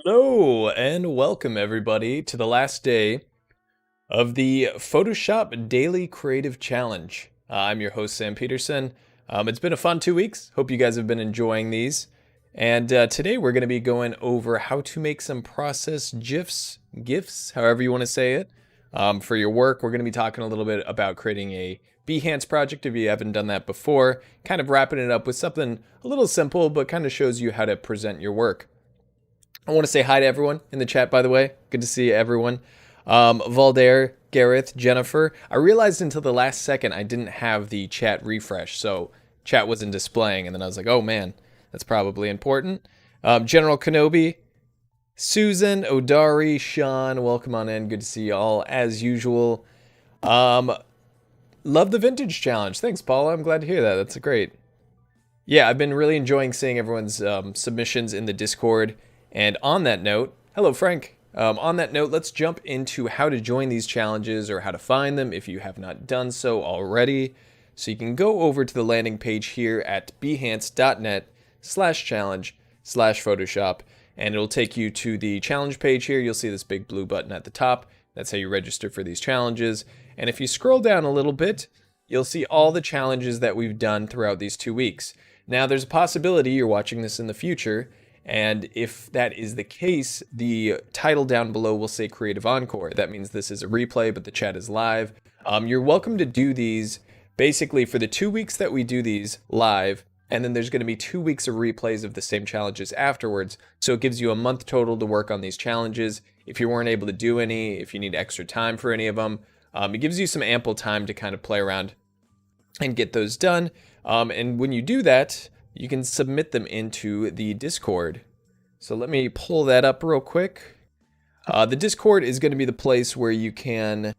Hello and welcome everybody to the last day of the Photoshop Daily Creative Challenge. I'm your host Sam Peterson. It's been a fun 2 weeks. Hope you guys have been enjoying these. And today we're going to be going over how to make some process GIFs, however you want to say it, for your work. We're going to be talking a little bit about creating a Behance project if you haven't done that before, kind of wrapping it up with something a little simple but kind of shows you how to present your work. I want to say hi to everyone in the chat, by the way. Good to see everyone. Valdair, Gareth, Jennifer. I realized until the last second I didn't have the chat refresh, so chat wasn't displaying, and then I was like, oh man, that's probably important. General Kenobi, Susan, Odari, Sean, welcome on in. Good to see you all as usual. Love the vintage challenge. Thanks, Paula. I'm glad to hear that. That's great. Yeah, I've been really enjoying seeing everyone's submissions in the Discord. And on that note, hello, Frank. On that note, let's jump into how to join these challenges or how to find them if you have not done so already. So you can go over to the landing page here at behance.net/challenge/Photoshop, and it'll take you to the challenge page here. You'll see this big blue button at the top. That's how you register for these challenges. And if you scroll down a little bit, you'll see all the challenges that we've done throughout these 2 weeks. Now, there's a possibility you're watching this in the future, and if that is the case, the title down below will say Creative Encore. That means this is a replay, but the chat is live. You're welcome to do these basically for the 2 weeks that we do these live, and then there's going to be 2 weeks of replays of the same challenges afterwards. So it gives you a month total to work on these challenges. If you weren't able to do any, if you need extra time for any of them, it gives you some ample time to kind of play around and get those done. And when you do that, you can submit them into the Discord. So let me pull that up real quick. The Discord is going to be the place where you can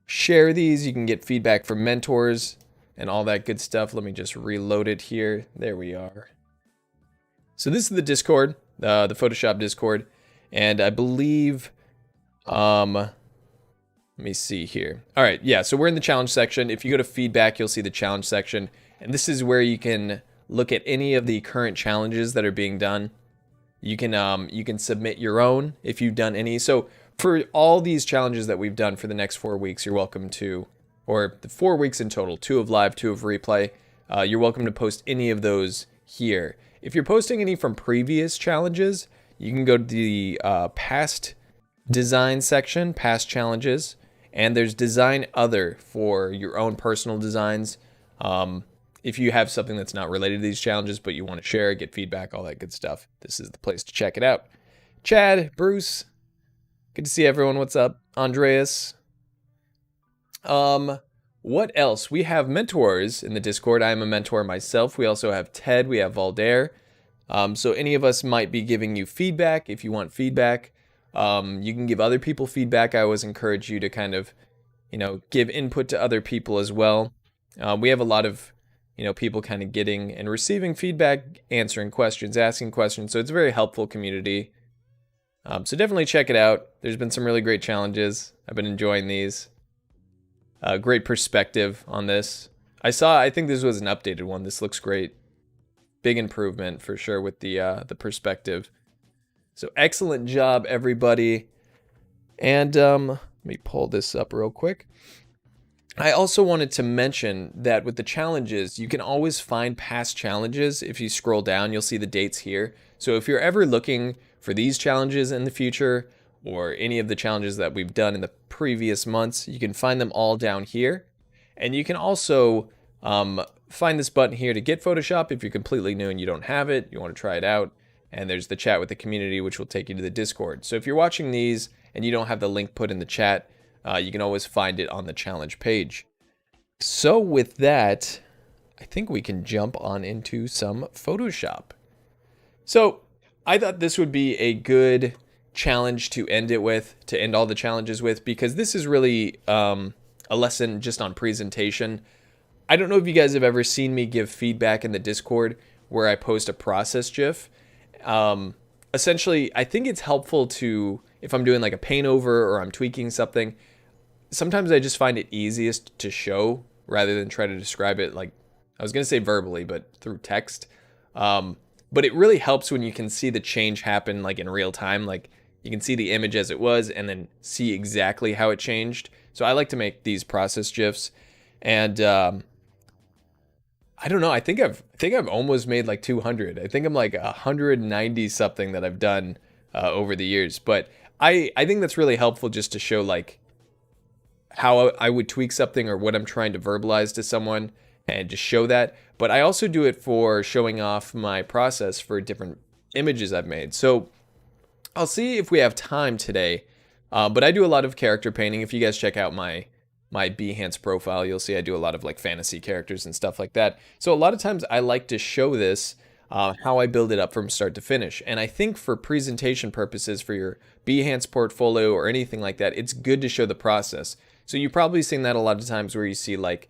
share these. You can get feedback from mentors and all that good stuff. Let me just reload it here. There we are. So this is the Discord, the Photoshop Discord. And I believe, let me see here. All right, yeah, so we're in the challenge section. If you go to feedback, you'll see the challenge section. And this is where you can look at any of the current challenges that are being done. You can submit your own if you've done any. So for all these challenges that we've done for the next 4 weeks, you're welcome to, or the 4 weeks in total, 2 of live, 2 of replay. You're welcome to post any of those here. If you're posting any from previous challenges, you can go to the past design section, past challenges, and there's design other for your own personal designs. If you have something that's not related to these challenges, but you want to share, get feedback, all that good stuff, this is the place to check it out. Chad, Bruce, good to see everyone. What's up? Andreas. What else? We have mentors in the Discord. I am a mentor myself. We also have Ted. We have Valdair. So any of us might be giving you feedback. If you want feedback, you can give other people feedback. I always encourage you to kind of, give input to other people as well. We have a lot of people kind of getting and receiving feedback, answering questions, asking questions. So it's a very helpful community. So definitely check it out. There's been some really great challenges. I've been enjoying these. Great perspective on this. I think this was an updated one. This looks great. Big improvement for sure with the perspective. So excellent job, everybody. And let me pull this up real quick. I also wanted to mention that with the challenges, you can always find past challenges. If you scroll down, you'll see the dates here. So if you're ever looking for these challenges in the future or any of the challenges that we've done in the previous months, you can find them all down here. And you can also find this button here to get Photoshop if you're completely new and you don't have it, you want to try it out. And there's the chat with the community, which will take you to the Discord. So if you're watching these and you don't have the link put in the chat, you can always find it on the challenge page. So with that, I think we can jump on into some Photoshop. So I thought this would be a good challenge to end it with, to end all the challenges with, because this is really a lesson just on presentation. I don't know if you guys have ever seen me give feedback in the Discord where I post a process GIF. Essentially, I think it's helpful to, if I'm doing like a paint over or I'm tweaking something, sometimes I just find it easiest to show rather than try to describe it like, I was going to say verbally, but through text. But it really helps when you can see the change happen like in real time. Like You can see the image as it was and then see exactly how it changed. So I like to make these process GIFs. And I don't know. I think I've almost made like 200. I think I'm like 190 something that I've done over the years. But I think that's really helpful just to show like how I would tweak something or what I'm trying to verbalize to someone and just show that. But I also do it for showing off my process for different images I've made. So I'll see if we have time today. But I do a lot of character painting. If you guys check out my Behance profile, you'll see I do a lot of like fantasy characters and stuff like that. So a lot of times I like to show this, how I build it up from start to finish. And I think for presentation purposes for your Behance portfolio or anything like that, it's good to show the process. So you've probably seen that a lot of times where you see like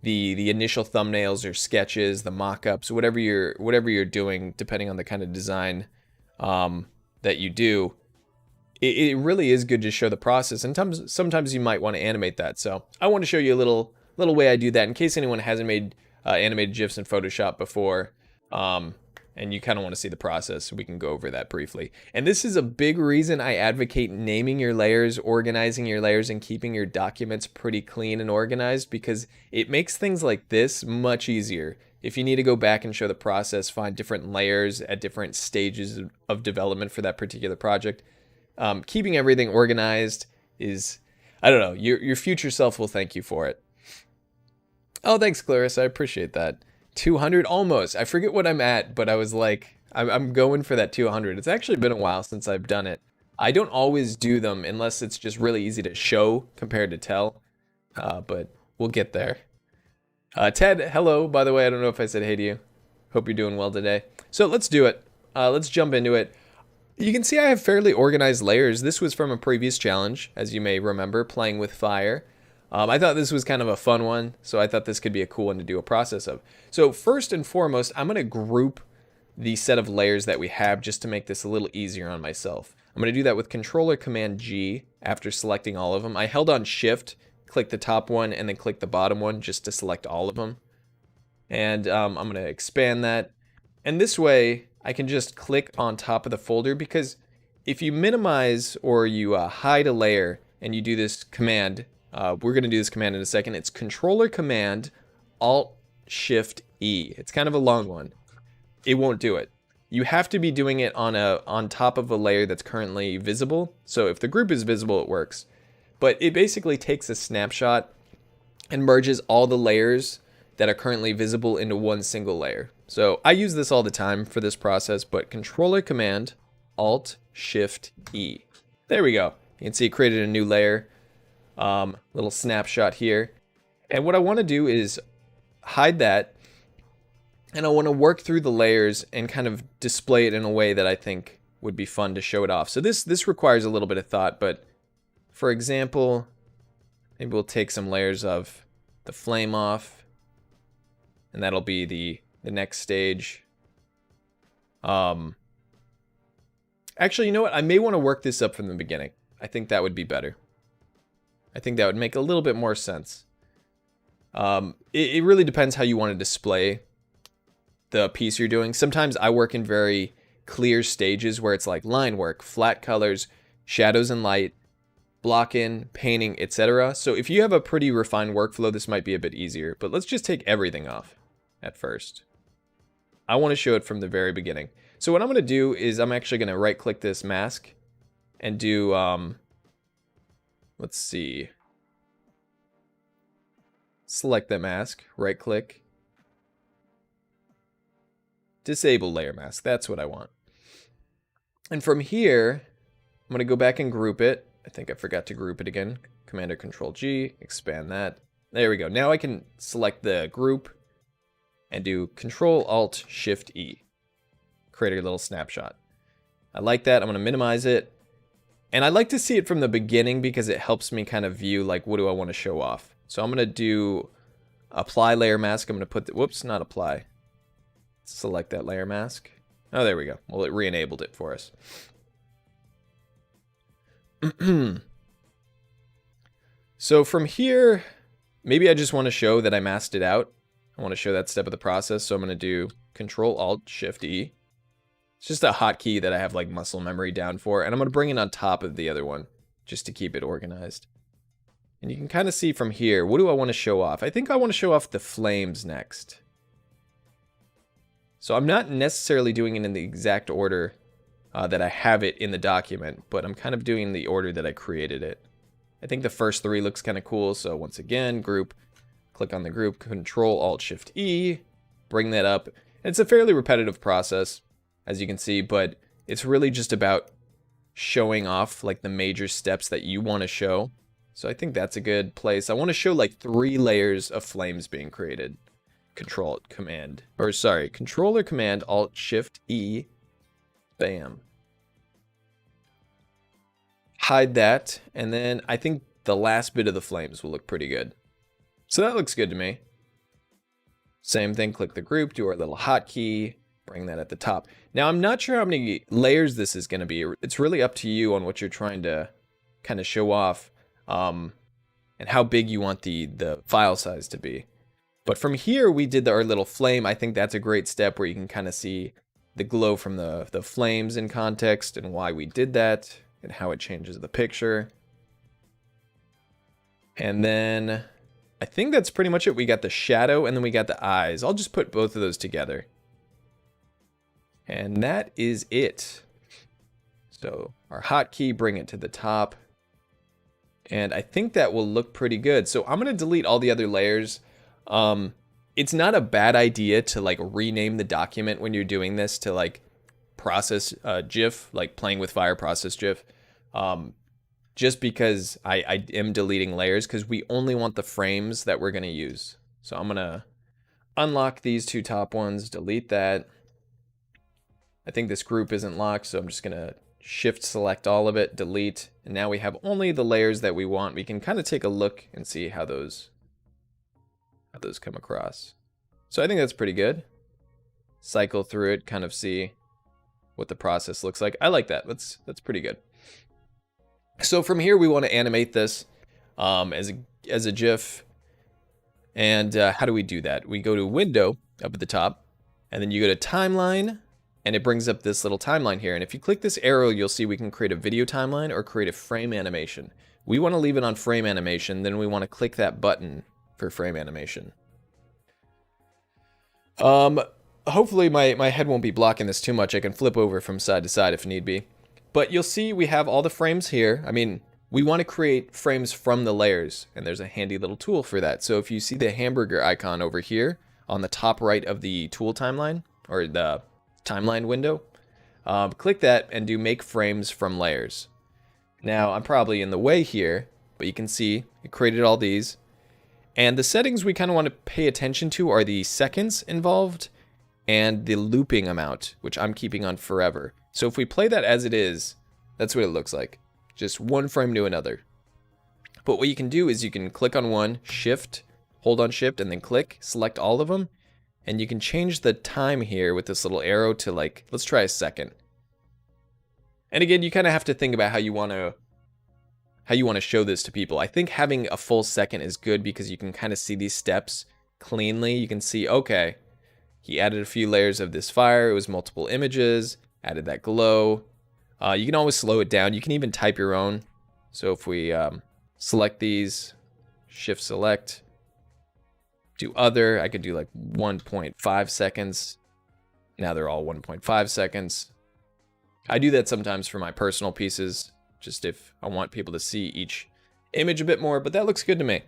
the initial thumbnails or sketches, the mock-ups, whatever you're doing, depending on the kind of design that you do. It really is good to show the process, and sometimes you might want to animate that. So I want to show you a little way I do that in case anyone hasn't made animated GIFs in Photoshop before, and you kind of want to see the process. We can go over that briefly. And this is a big reason I advocate naming your layers, organizing your layers, and keeping your documents pretty clean and organized, because it makes things like this much easier. If you need to go back and show the process, find different layers at different stages of development for that particular project. Keeping everything organized is, I don't know, your future self will thank you for it. Oh, thanks, Clarissa. I appreciate that. 200 almost. I forget what I'm at, but I was like, I'm going for that 200. It's actually been a while since I've done it. I don't always do them unless it's just really easy to show compared to tell, but we'll get there. Ted, hello, by the way. I don't know if I said hey to you. Hope you're doing well today. So let's do it. Let's jump into it. You can see I have fairly organized layers. This was from a previous challenge, as you may remember, playing with fire. I thought this was kind of a fun one, so I thought this could be a cool one to do a process of. So first and foremost, I'm going to group the set of layers that we have just to make this a little easier on myself. I'm going to do that with Control or Command G after selecting all of them. I held on Shift, click the top one, and then click the bottom one just to select all of them. And I'm going to expand that. And this way, I can just click on top of the folder, because if you minimize or you hide a layer and you do this command, we're going to do this command in a second. It's Control or Command Alt Shift E. It's kind of a long one. It won't do it. You have to be doing it on top of a layer that's currently visible. So if the group is visible, it works. But it basically takes a snapshot and merges all the layers that are currently visible into one single layer. So I use this all the time for this process, but Control or Command Alt Shift E. There we go. You can see it created a new layer. Little snapshot here. And what I want to do is hide that, and I want to work through the layers and kind of display it in a way that I think would be fun to show it off. So this requires a little bit of thought, but for example, maybe we'll take some layers of the flame off, and that'll be the next stage. Actually, you know what? I may want to work this up from the beginning. I think that would be better. I think that would make a little bit more sense. It really depends how you want to display the piece you're doing. Sometimes I work in very clear stages where it's like line work, flat colors, shadows and light, block in, painting, etc. So if you have a pretty refined workflow, this might be a bit easier. But let's just take everything off at first. I want to show it from the very beginning. So what I'm going to do is I'm actually going to right click this mask and do, let's see, select that mask, right click, disable layer mask. That's what I want. And from here, I'm going to go back and group it. I think I forgot to group it again. Command or Control G, expand that. There we go. Now I can select the group and do Control Alt Shift E. Create a little snapshot. I like that. I'm going to minimize it. And I like to see it from the beginning because it helps me kind of view like what do I want to show off. So I'm going to do apply layer mask. I'm going to put the, whoops, not apply. Select that layer mask. Oh, there we go. Well, it re-enabled it for us. So from here, maybe I just want to show that I masked it out. I want to show that step of the process. So I'm going to do Control Alt Shift E. It's just a hotkey that I have like muscle memory down for, and I'm going to bring it on top of the other one just to keep it organized. And you can kind of see from here, what do I want to show off? I think I want to show off the flames next. So I'm not necessarily doing it in the exact order that I have it in the document, but I'm kind of doing the order that I created it. I think the first three looks kind of cool. So once again, group, click on the group, Control Alt Shift E, bring that up. It's a fairly repetitive process, as you can see, but it's really just about showing off like the major steps that you want to show. So I think that's a good place. I want to show like 3 layers of flames being created. Control or Command Alt Shift E, bam. Hide that, and then I think the last bit of the flames will look pretty good. So that looks good to me. Same thing, click the group, do our little hotkey, bring that at the top. Now I'm not sure how many layers this is going to be. It's really up to you on what you're trying to kind of show off, and how big you want the file size to be. But from here, we did our little flame. I think that's a great step where you can kind of see the glow from the flames in context and why we did that and how it changes the picture. And then I think that's pretty much it. We got the shadow and then we got the eyes. I'll just put both of those together. And that is it. So our hotkey, bring it to the top. And I think that will look pretty good. So I'm going to delete all the other layers. It's not a bad idea to like rename the document when you're doing this to like process GIF, like playing with fire process GIF. Just because I am deleting layers because we only want the frames that we're going to use. So I'm going to unlock these 2 top ones, delete that. I think this group isn't locked, so I'm just going to shift select all of it, delete. And now we have only the layers that we want. We can kind of take a look and see how those come across. So I think that's pretty good. Cycle through it, kind of see what the process looks like. I like that. That's pretty good. So from here, we want to animate this as a GIF. And how do we do that? We go to Window up at the top, and then you go to Timeline, and it brings up this little timeline here. And if you click this arrow, you'll see we can create a video timeline or create a frame animation. We want to leave it on frame animation, then we want to click that button for frame animation. Hopefully my head won't be blocking this too much. I can flip over from side to side if need be. But you'll see we have all the frames here. I mean, we want to create frames from the layers, and there's a handy little tool for that. So if you see the hamburger icon over here on the top right of the tool timeline, or the timeline window, click that and do make frames from layers. Now, I'm probably in the way here, but you can see it created all these. And the settings we kind of want to pay attention to are the seconds involved and the looping amount, which I'm keeping on forever. So if we play that as it is, that's what it looks like. Just one frame to another. But what you can do is you can click on one, shift, hold on shift, and then click, select all of them. And you can change the time here with this little arrow to like, let's try a second. And again, you kind of have to think about how you want to show this to people. I think having a full second is good because you can kind of see these steps cleanly. You can see, okay, he added a few layers of this fire. It was multiple images, added that glow. You can always slow it down. You can even type your own. So if we select these, shift select, do other, I could do like 1.5 seconds. Now they're all 1.5 seconds. I do that sometimes for my personal pieces, just if I want people to see each image a bit more, but that looks good to me.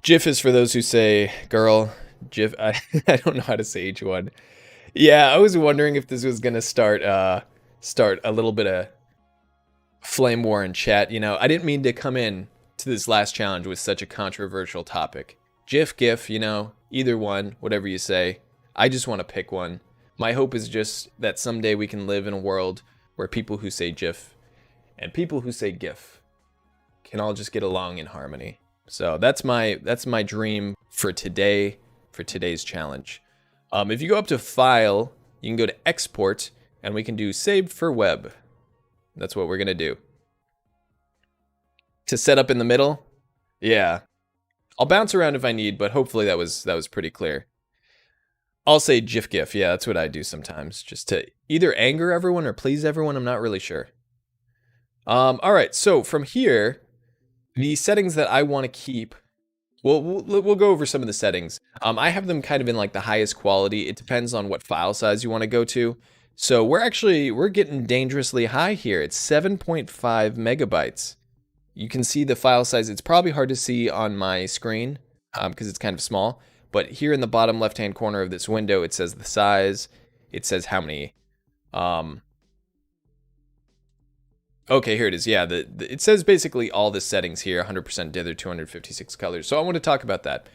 GIF is for those who say girl. GIF, I don't know how to say each one. Yeah, I was wondering if this was gonna start a little bit of flame war in chat. You know, I didn't mean to come in to this last challenge with such a controversial topic. GIF, you know, either one, whatever you say. I just want to pick one. My hope is just that someday we can live in a world where people who say GIF and people who say GIF can all just get along in harmony. So that's my dream for today, for today's challenge. If you go up to File, you can go to Export, and we can do Save for Web. That's what we're gonna do. To set up in the middle, yeah. I'll bounce around if I need, but hopefully that was pretty clear. I'll say GIF. Yeah, that's what I do sometimes, just to either anger everyone or please everyone. I'm not really sure. All right, so from here, the settings that I want to keep, we'll go over some of the settings. I have them kind of in like the highest quality. It depends on what file size you want to go to. So we're getting dangerously high here. It's 7.5 megabytes. You can see the file size. It's probably hard to see on my screen because it's kind of small. But here in the bottom left-hand corner of this window, it says the size. It says how many. Okay, here it is. Yeah, it says basically all the settings here, 100% dither, 256 colors. So I want to talk about that.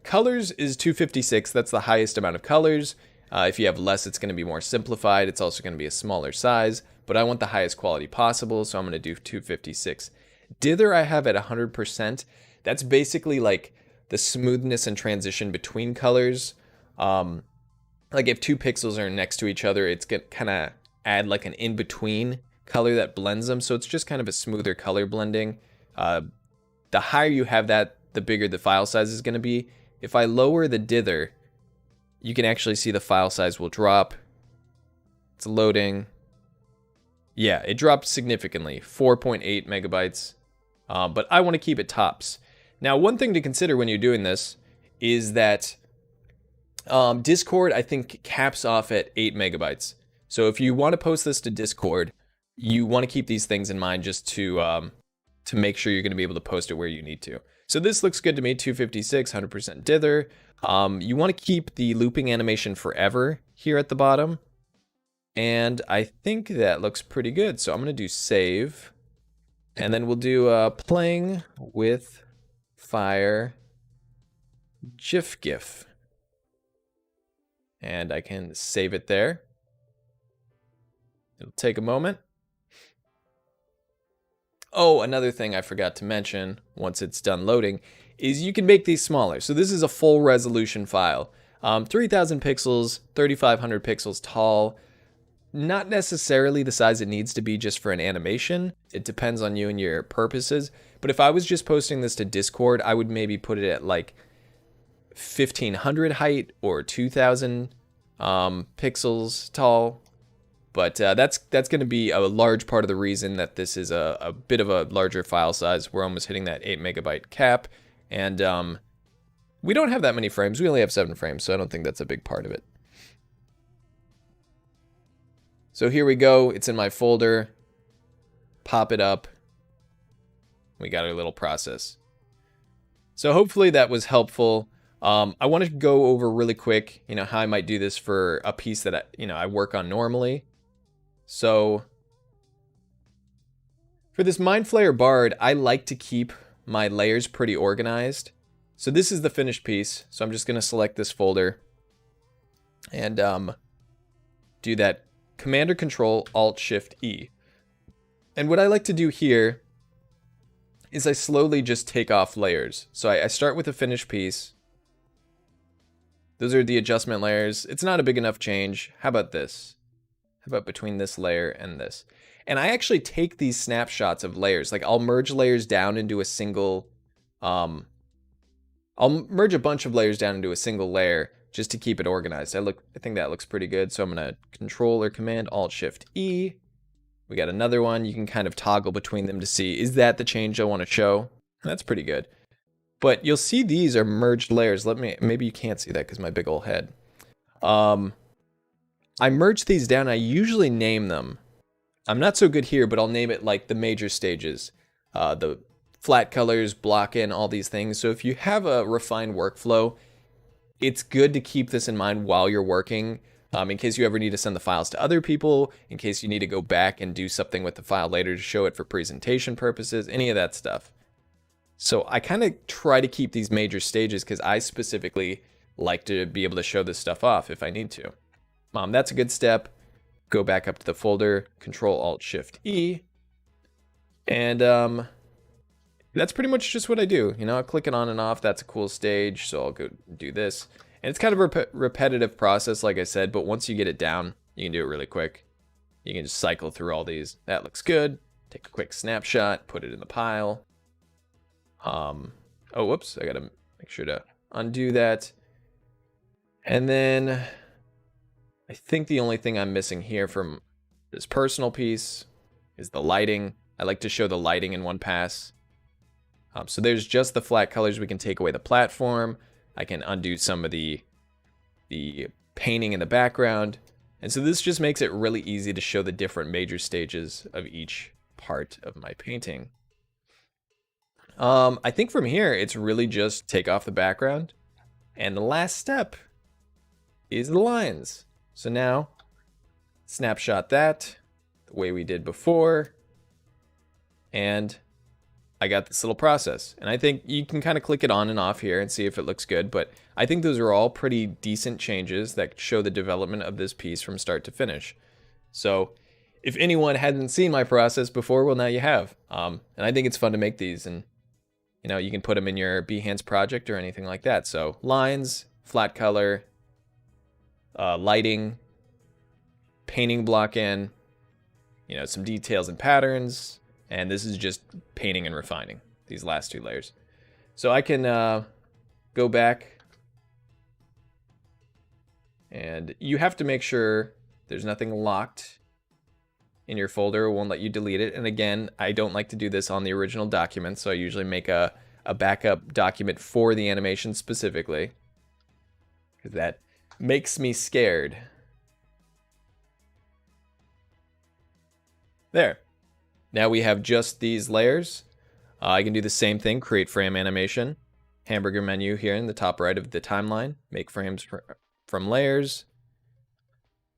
Colors is 256. That's the highest amount of colors. If you have less, it's going to be more simplified. It's also going to be a smaller size. But I want the highest quality possible, so I'm going to do 256. Dither I have at 100%. That's basically like the smoothness and transition between colors. Like if 2 pixels are next to each other, it's going to kind of add like an in-between color that blends them, so it's just kind of a smoother color blending. The higher you have that, the bigger the file size is going to be. If I lower the dither, you can actually see the file size will drop. It's loading. Yeah, it dropped significantly, 4.8 megabytes. But I want to keep it tops. Now, one thing to consider when you're doing this is that Discord, I think, caps off at 8 megabytes. So if you want to post this to Discord, you want to keep these things in mind just to make sure you're going to be able to post it where you need to. So this looks good to me, 256, 100% dither. You want to keep the looping animation forever here at the bottom. And I think that looks pretty good. So I'm going to do save. And then we'll do playing with fire GIF. And I can save it there. It'll take a moment. Oh, another thing I forgot to mention once it's done loading is you can make these smaller. So this is a full resolution file. 3000 pixels, 3500 pixels tall. Not necessarily the size it needs to be just for an animation. It depends on you and your purposes. But if I was just posting this to Discord, I would maybe put it at like 1500 height or 2000 pixels tall. But that's going to be a large part of the reason that this is a bit of a larger file size. We're almost hitting that 8 megabyte cap. And we don't have that many frames. We only have 7 frames, so I don't think that's a big part of it. So here we go. It's in my folder. Pop it up. We got our little process. So hopefully that was helpful. I want to go over really quick, how I might do this for a piece that I work on normally. So for this Mind Flayer Bard, I like to keep my layers pretty organized. So this is the finished piece. So I'm just going to select this folder and do that Command or Control Alt Shift E. And what I like to do here is I slowly just take off layers. So I start with a finished piece. Those are the adjustment layers. It's not a big enough change. How about this? How about between this layer and this? And I actually take these snapshots of layers. Like I'll merge layers down into a single, I'll merge a bunch of layers down into a single layer just to keep it organized. I think that looks pretty good. So I'm gonna Control or Command Alt Shift E. We got another one. You can kind of toggle between them to see, is that the change I want to show? That's pretty good. But you'll see these are merged layers. Maybe you can't see that because my big old head. I merge these down. I usually name them. I'm not so good here, but I'll name it like the major stages. The flat colors, block in, all these things. So if you have a refined workflow, it's good to keep this in mind while you're working, in case you ever need to send the files to other people, in case you need to go back and do something with the file later to show it for presentation purposes, any of that stuff. So I kind of try to keep these major stages because I specifically like to be able to show this stuff off if I need to. That's a good step. Go back up to the folder, Control Alt Shift E. And that's pretty much just what I do. I'll click it on and off. That's a cool stage. So I'll go do this. And it's kind of a repetitive process, like I said, but once you get it down, you can do it really quick. You can just cycle through all these. That looks good. Take a quick snapshot, put it in the pile. Oh, whoops. I got to make sure to undo that. And then I think the only thing I'm missing here from this personal piece is the lighting. I like to show the lighting in one pass. So there's just the flat colors. We can take away the platform. I can undo some of the painting in the background. And so this just makes it really easy to show the different major stages of each part of my painting. I think from here, it's really just take off the background. And the last step is the lines. So now, snapshot that the way we did before. And I got this little process. And I think you can kind of click it on and off here and see if it looks good. But I think those are all pretty decent changes that show the development of this piece from start to finish. So if anyone hadn't seen my process before, well, now you have. And I think it's fun to make these. And you know, you can put them in your Behance project or anything like that. So lines, flat color, lighting, painting block in, you know, some details and patterns. And this is just painting and refining these last two layers. So I can go back, and you have to make sure there's nothing locked in your folder. It won't let you delete it. And again, I don't like to do this on the original document, so I usually make a backup document for the animation specifically, because that makes me scared. There. Now we have just these layers. I can do the same thing, create frame animation, hamburger menu here in the top right of the timeline, make frames from layers,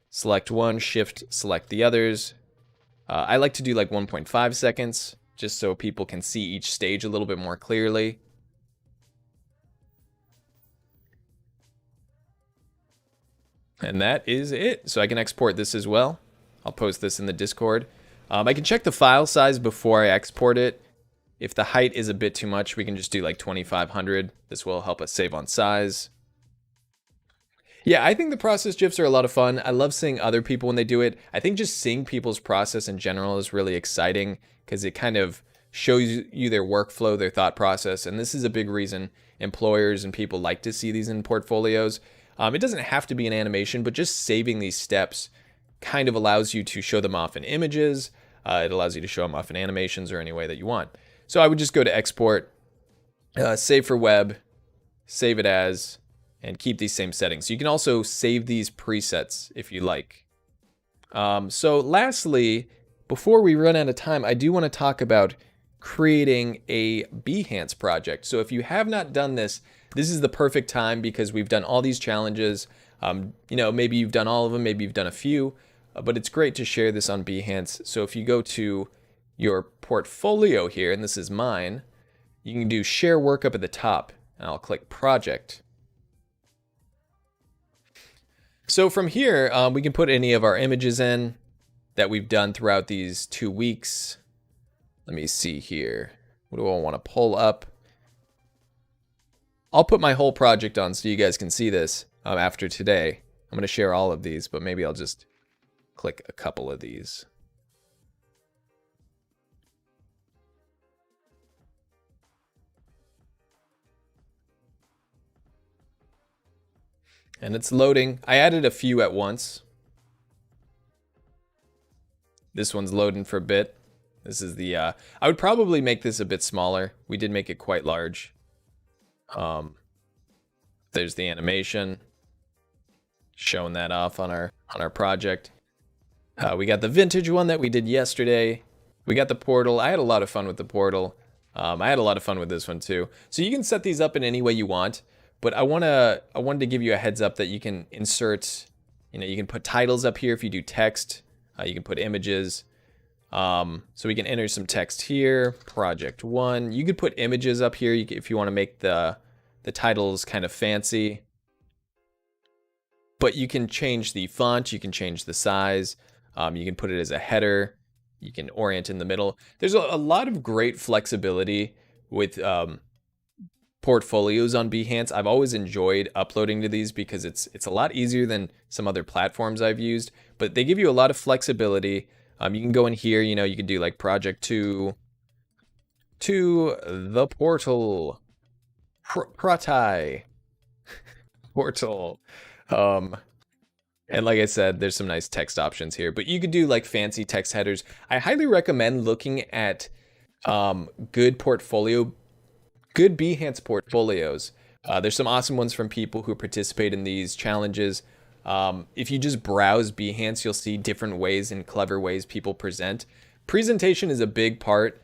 select one, shift, select the others. I like to do like 1.5 seconds, just so people can see each stage a little bit more clearly. And that is it. So I can export this as well. I'll post this in the Discord. I can check the file size before I export it. If the height is a bit too much, we can just do like 2500. This will help us save on size. Yeah, I think the process GIFs are a lot of fun. I love seeing other people when they do it. I think just seeing people's process in general is really exciting because it kind of shows you their workflow, their thought process. And this is a big reason employers and people like to see these in portfolios. It doesn't have to be an animation, but just saving these steps kind of allows you to show them off in images. It allows you to show them off in animations or any way that you want. So I would just go to export, save for web, save it as, and keep these same settings. You can also save these presets if you like. So lastly, before we run out of time, I do want to talk about creating a Behance project. So if you have not done this, this is the perfect time because we've done all these challenges. You know, maybe you've done all of them, maybe you've done a few, but it's great to share this on Behance. So if you go to your portfolio here, and this is mine, you can do share work up at the top, and I'll click project. So from here, we can put any of our images in that we've done throughout these 2 weeks. Let me see here. What do I want to pull up? I'll put my whole project on so you guys can see this after today. I'm going to share all of these, but maybe I'll just click a couple of these. And it's loading. I added a few at once. This one's loading for a bit. This is the, I would probably make this a bit smaller. We did make it quite large. There's the animation. Showing that off on our project. We got the vintage one that we did yesterday. We got the portal. I had a lot of fun with the portal. I had a lot of fun with this one too. So you can set these up in any way you want. But I wanted to give you a heads up that you can insert, you know, you can put titles up here if you do text. You can put images. So we can enter some text here. Project 1. You could put images up here if you want to make the titles kind of fancy. But you can change the font. You can change the size. You can put it as a header. You can orient in the middle. There's a lot of great flexibility with portfolios on Behance. I've always enjoyed uploading to these because it's a lot easier than some other platforms I've used, but they give you a lot of flexibility. You can go in here, you know, you can do like project to the portal, portal. And like I said, there's some nice text options here, but you could do like fancy text headers. I highly recommend looking at good Behance portfolios. There's some awesome ones from people who participate in these challenges. If you just browse Behance, you'll see different ways and clever ways people present. Presentation is a big part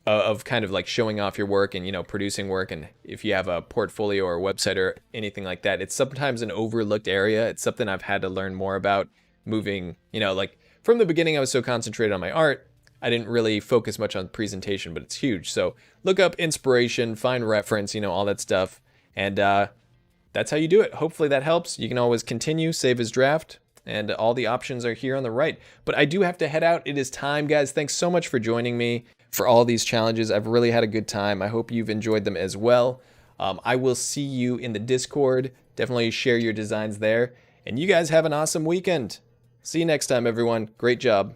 of kind of like showing off your work and, you know, producing work. And if you have a portfolio or a website or anything like that, it's sometimes an overlooked area. It's something I've had to learn more about moving, you know, like from the beginning, I was so concentrated on my art, I didn't really focus much on presentation, but it's huge. So look up inspiration, find reference, you know, all that stuff. And that's how you do it. Hopefully that helps. You can always continue, save as draft, and all the options are here on the right. But I do have to head out. It is time, guys. Thanks so much for joining me for all these challenges. I've really had a good time. I hope you've enjoyed them as well. I will see you in the Discord. Definitely share your designs there. And you guys have an awesome weekend. See you next time, everyone. Great job.